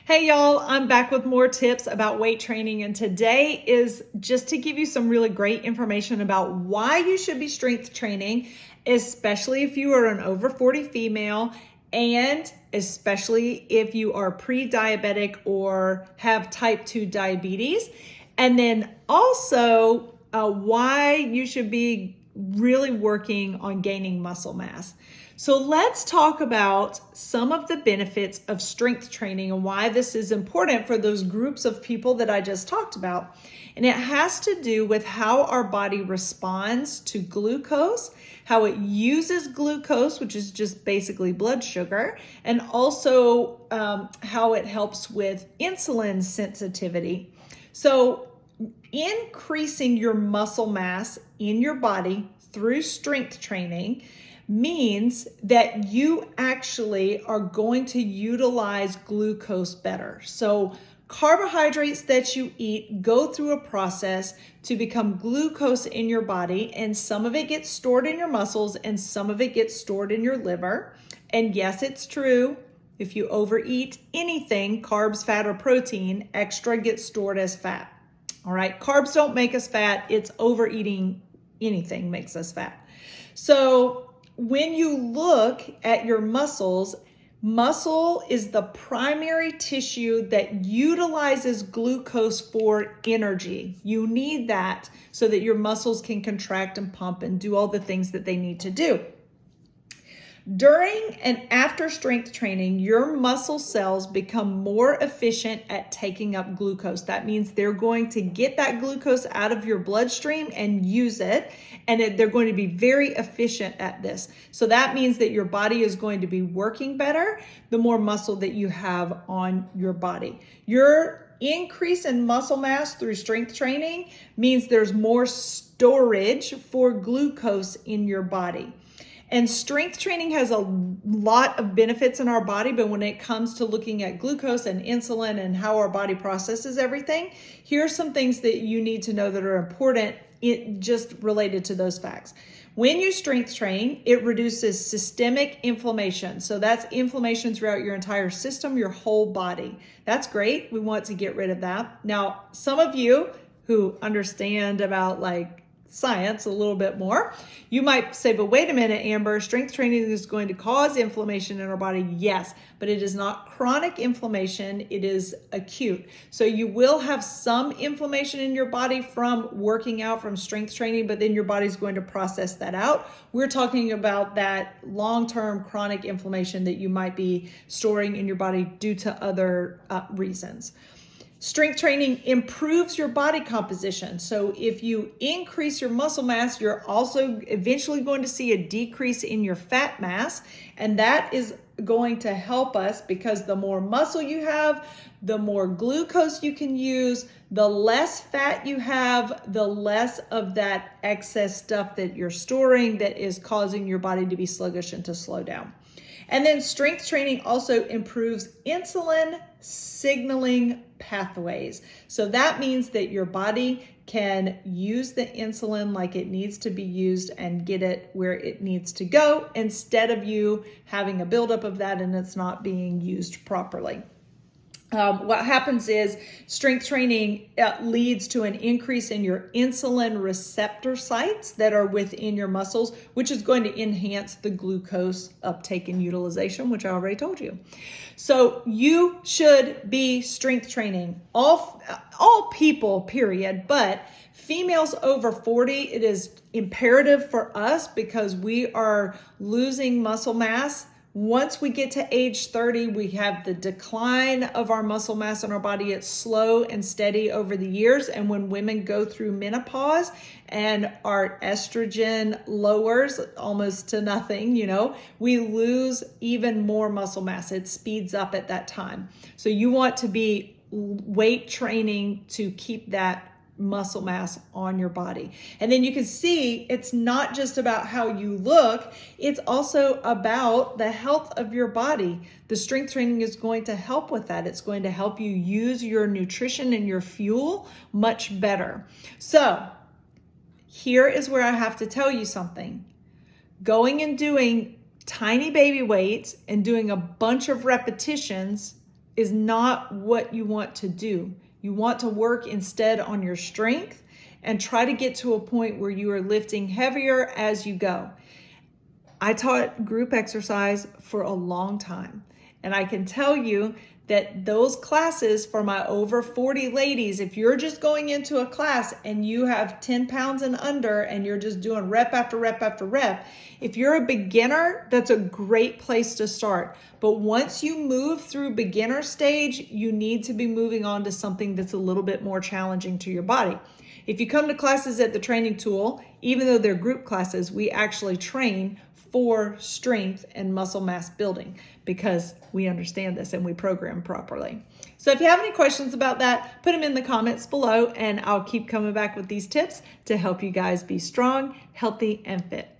Hey y'all, I'm back with more tips about weight training, and today is just to give you some really great information about why you should be strength training, especially if you are an over 40 female and especially if you are pre-diabetic or have type 2 diabetes. And then also why you should be really working on gaining muscle mass. So let's talk about some of the benefits of strength training and why this is important for those groups of people that I just talked about. And it has to do with how our body responds to glucose, how it uses glucose, which is just basically blood sugar, and also how it helps with insulin sensitivity. So increasing your muscle mass in your body through strength training means that you actually are going to utilize glucose better. So carbohydrates that you eat go through a process to become glucose in your body, and some of it gets stored in your muscles and some of it gets stored in your liver. And yes, it's true. If you overeat anything, carbs, fat, or protein, extra gets stored as fat. All right, carbs don't make us fat. It's overeating anything makes us fat. So when you look at your muscles, muscle is the primary tissue that utilizes glucose for energy. You need that so that your muscles can contract and pump and do all the things that they need to do. During and after strength training, your muscle cells become more efficient at taking up glucose. That means they're going to get that glucose out of your bloodstream and use it, and they're going to be very efficient at this. So that means that your body is going to be working better the more muscle that you have on your body. Your increase in muscle mass through strength training means there's more storage for glucose in your body. And strength training has a lot of benefits in our body, but when it comes to looking at glucose and insulin and how our body processes everything, here are some things that you need to know that are important just related to those facts. When you strength train, it reduces systemic inflammation. So that's inflammation throughout your entire system, your whole body. That's great. We want to get rid of that. Now, some of you who understand about science a little bit more, you might say, but wait a minute, Amber, strength training is going to cause inflammation in our body. Yes, but it is not chronic inflammation. It is acute. So you will have some inflammation in your body from working out, from strength training, but then your body's going to process that out. We're talking about that long-term chronic inflammation that you might be storing in your body due to other reasons. Strength training improves your body composition. So if you increase your muscle mass, you're also eventually going to see a decrease in your fat mass. And that is going to help us because the more muscle you have, the more glucose you can use, the less fat you have, the less of that excess stuff that you're storing that is causing your body to be sluggish and to slow down. And then strength training also improves insulin signaling pathways. So that means that your body can use the insulin like it needs to be used and get it where it needs to go instead of you having a buildup of that and it's not being used properly. What happens is strength training leads to an increase in your insulin receptor sites that are within your muscles, which is going to enhance the glucose uptake and utilization, which I already told you. So you should be strength training, all people, period, but females over 40, it is imperative for us because we are losing muscle mass. Once we get to age 30, we have the decline of our muscle mass in our body. It's slow and steady over the years. And when women go through menopause and our estrogen lowers almost to nothing, we lose even more muscle mass. It speeds up at that time. So you want to be weight training to keep that muscle mass on your body. And then you can see it's not just about how you look, it's also about the health of your body. The strength training is going to help with that. It's going to help you use your nutrition and your fuel much better. So here is where I have to tell you something. Going and doing tiny baby weights and doing a bunch of repetitions is not what you want to do. You want to work instead on your strength and try to get to a point where you are lifting heavier as you go. I taught group exercise for a long time, and I can tell you that those classes for my over 40 ladies, if you're just going into a class and you have 10 pounds and under and you're just doing rep after rep after rep, if you're a beginner, that's a great place to start. But once you move through beginner stage, you need to be moving on to something that's a little bit more challenging to your body. If you come to classes at the Training Tool, even though they're group classes, we actually train for strength and muscle mass building because we understand this and we program properly. So if you have any questions about that, put them in the comments below and I'll keep coming back with these tips to help you guys be strong, healthy, and fit.